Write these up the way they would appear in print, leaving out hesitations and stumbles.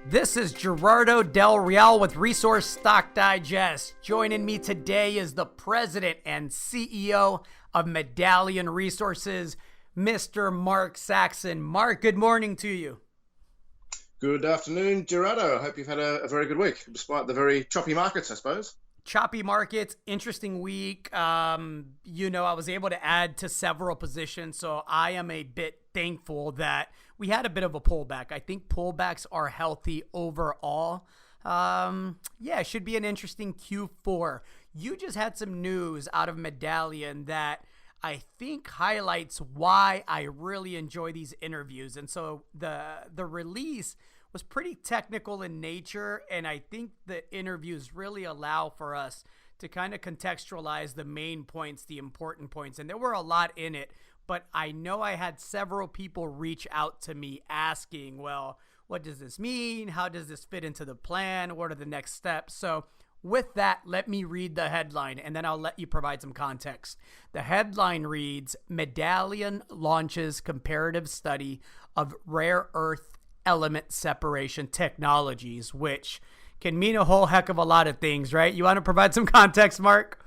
This is Gerardo Del Real with Resource Stock Digest. Joining me today is the president and CEO of Medallion Resources, Mr. Mark Saxon. Mark, good morning to you. Good afternoon, Gerardo. I hope you've had a very good week, despite the very choppy markets, I suppose. Choppy markets, interesting week. I was able to add to several positions, so I am a bit thankful that we had a bit of a pullback. I think pullbacks are healthy overall. It should be an interesting Q4. You just had some news out of Medallion that I think highlights why I really enjoy these interviews. And so the release was pretty technical in nature, and I think the interviews really allow for us to kind of contextualize the main points, the important points, and there were a lot in it, but I know I had several people reach out to me asking, well, what does this mean? How does this fit into the plan? What are the next steps? So with that, let me read the headline, and then I'll let you provide some context. The headline reads, Medallion launches comparative study of rare earth element separation technologies, which can mean a whole heck of a lot of things, right? You want to provide some context, Mark?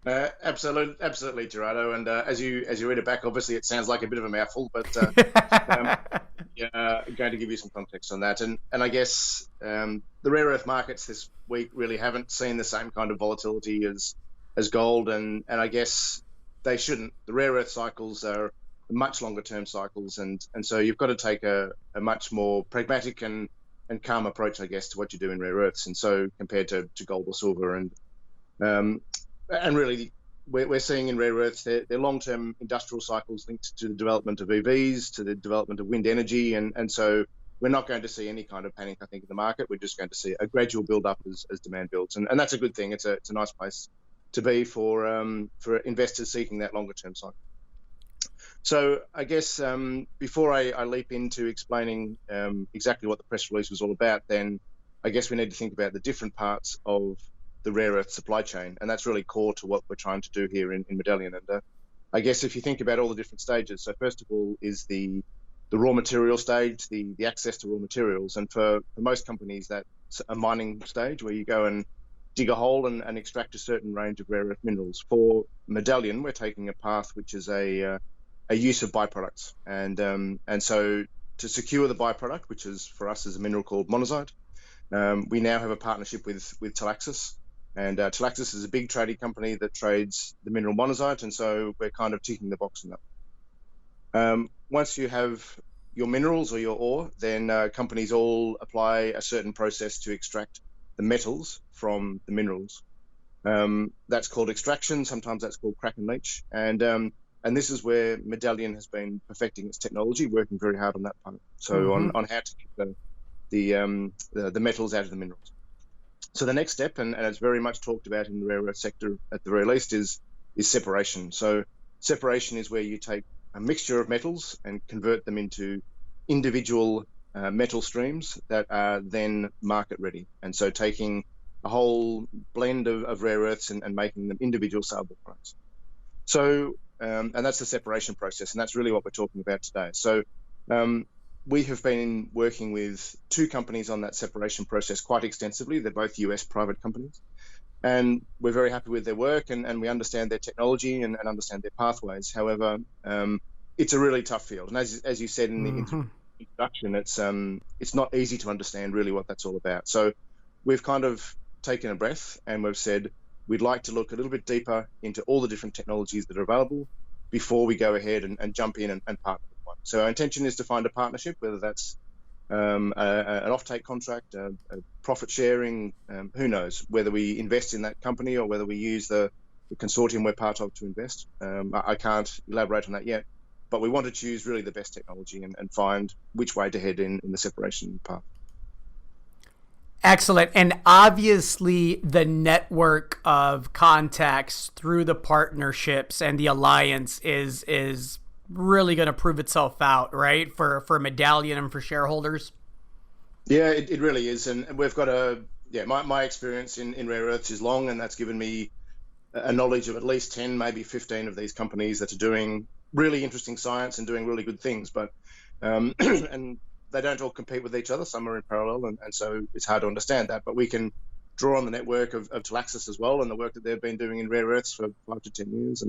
Absolutely, Gerardo. And as you read it back, obviously it sounds like a bit of a mouthful, but going to give you some context on that. And I guess the rare earth markets this week really haven't seen the same kind of volatility as gold, and I guess they shouldn't. The rare earth cycles are much longer term cycles, and so you've got to take a much more pragmatic and calm approach, I guess, to what you do in rare earths, and so compared to gold or silver. And really we're seeing in rare earths they're long-term industrial cycles linked to the development of EVs, to the development of wind energy, and so we're not going to see any kind of panic, I think, in the market. We're just going to see a gradual build up as demand builds, and that's a good thing. It's a nice place to be for investors seeking that longer term cycle. So I guess before I leap into explaining exactly what the press release was all about, then I guess we need to think about the different parts of the rare earth supply chain, and that's really core to what we're trying to do here in Medallion. And I guess if you think about all the different stages, so first of all is the raw material stage, the access to raw materials, and for most companies that's a mining stage where you go and dig a hole and extract a certain range of rare earth minerals. For Medallion, we're taking a path which is a use of byproducts, and so to secure the byproduct, which is for us is a mineral called monazite, we now have a partnership with TSX, and TSX is a big trading company that trades the mineral monazite, and so we're kind of ticking the box on that. Once you have your minerals or your ore, then companies all apply a certain process to extract the metals from the minerals. That's called extraction. Sometimes that's called crack and leach, and this is where Medallion has been perfecting its technology, working very hard on that part. So on how to get the metals out of the minerals. So the next step, and it's very much talked about in the rare earth sector at the very least, is separation. So separation is where you take a mixture of metals and convert them into individual metal streams that are then market ready. And so taking a whole blend of rare earths and making them individual saleable products. So and that's the separation process, and that's really what we're talking about today. So we have been working with two companies on that separation process quite extensively. They're both US private companies, and we're very happy with their work, and we understand their technology and understand their pathways. However, it's a really tough field, and as you said in the introduction, it's not easy to understand really what that's all about. So we've kind of taken a breath, and we've said we'd like to look a little bit deeper into all the different technologies that are available before we go ahead and jump in and partner with one. So our intention is to find a partnership, whether that's an offtake contract, a profit sharing, who knows, whether we invest in that company or whether we use the consortium we're part of to invest. I can't elaborate on that yet, but we want to choose really the best technology and find which way to head in the separation path. Excellent. And obviously the network of contacts through the partnerships and the alliance is really going to prove itself out, right? For Medallion and for shareholders. Yeah, it really is. And we've got my experience in rare earths is long, and that's given me a knowledge of at least 10, maybe 15 of these companies that are doing really interesting science and doing really good things. But and they don't all compete with each other. Some are in parallel, and so it's hard to understand that. But we can draw on the network of TSX as well, and the work that they've been doing in rare earths for 5 to 10 years,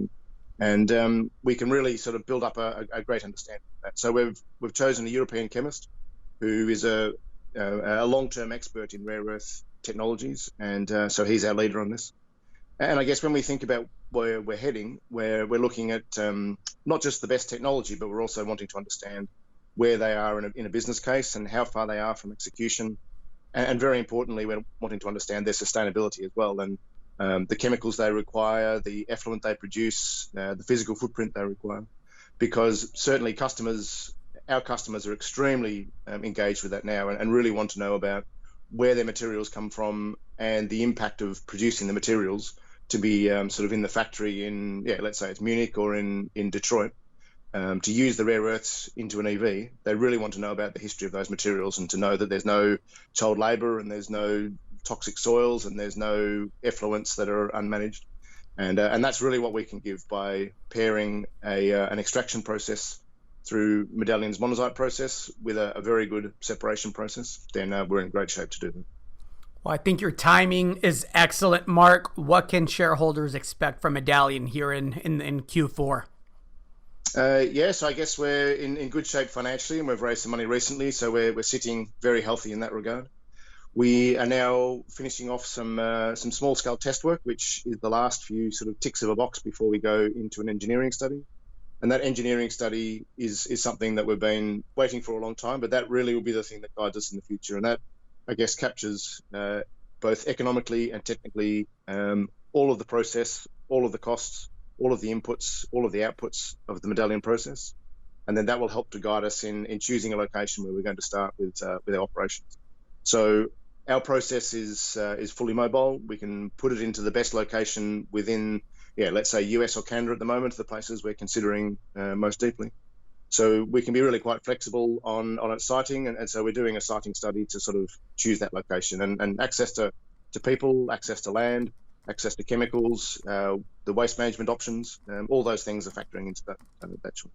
and we can really sort of build up a great understanding of that. So we've chosen a European chemist who is a long-term expert in rare earth technologies, and so he's our leader on this. And I guess when we think about where we're heading, where we're looking at not just the best technology, but we're also wanting to understand where they are in a business case and how far they are from execution. And very importantly, we're wanting to understand their sustainability as well, and the chemicals they require, the effluent they produce, the physical footprint they require. Because certainly our customers are extremely engaged with that now, and really want to know about where their materials come from and the impact of producing the materials to be sort of in the factory in, let's say it's Munich or in Detroit. To use the rare earths into an EV, they really want to know about the history of those materials and to know that there's no child labor and there's no toxic soils and there's no effluents that are unmanaged. And that's really what we can give by pairing an extraction process through Medallion's monazite process with a very good separation process. Then we're in great shape to do that. Well, I think your timing is excellent, Mark. What can shareholders expect from Medallion here in Q4? So I guess we're in good shape financially, and we've raised some money recently, so we're sitting very healthy in that regard. We are now finishing off some small scale test work, which is the last few sort of ticks of a box before we go into an engineering study. And that engineering study is something that we've been waiting for a long time, but that really will be the thing that guides us in the future. And that, I guess, captures both economically and technically all of the process, all of the costs, all of the inputs, all of the outputs of the Medallion process. And then that will help to guide us in choosing a location where we're going to start with our operations. So our process is fully mobile. We can put it into the best location within, let's say US or Canada at the moment, the places we're considering most deeply. So we can be really quite flexible on its siting. And so we're doing a siting study to sort of choose that location and access to people, access to land, access to chemicals, the waste management options, all those things are factoring into that choice.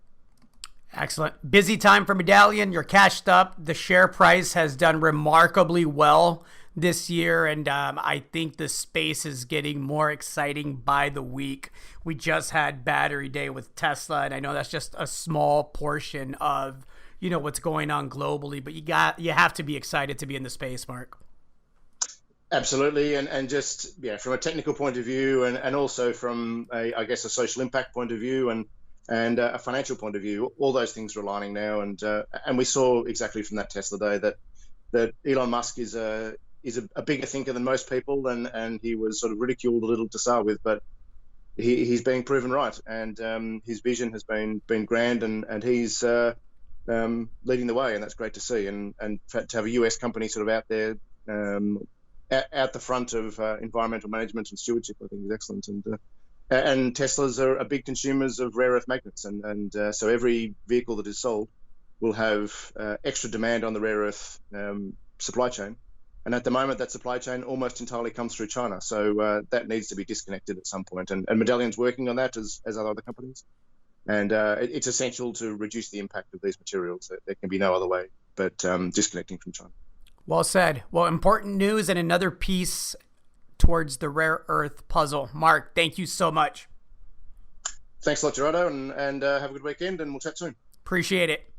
Excellent. Busy time for Medallion. You're cashed up. The share price has done remarkably well this year, and I think the space is getting more exciting by the week. We just had Battery Day with Tesla, and I know that's just a small portion of what's going on globally, but you have to be excited to be in the space, Mark. Absolutely, and just from a technical point of view, and also from a social impact point of view, and a financial point of view, all those things are aligning now, and we saw exactly from that Tesla day that Elon Musk is a bigger thinker than most people, and he was sort of ridiculed a little to start with, but he's being proven right, and his vision has been grand, and he's leading the way, and that's great to see, and to have a US company sort of out there at the front of environmental management and stewardship, I think is excellent. And Teslas are big consumers of rare earth magnets, and so every vehicle that is sold will have extra demand on the rare earth supply chain. And at the moment, that supply chain almost entirely comes through China. So that needs to be disconnected at some point. And Medallion's working on that as are other companies. And it's essential to reduce the impact of these materials. There can be no other way but disconnecting from China. Well said. Well, important news and another piece towards the rare earth puzzle. Mark, thank you so much. Thanks a lot, Gerardo, and have a good weekend, and we'll chat soon. Appreciate it.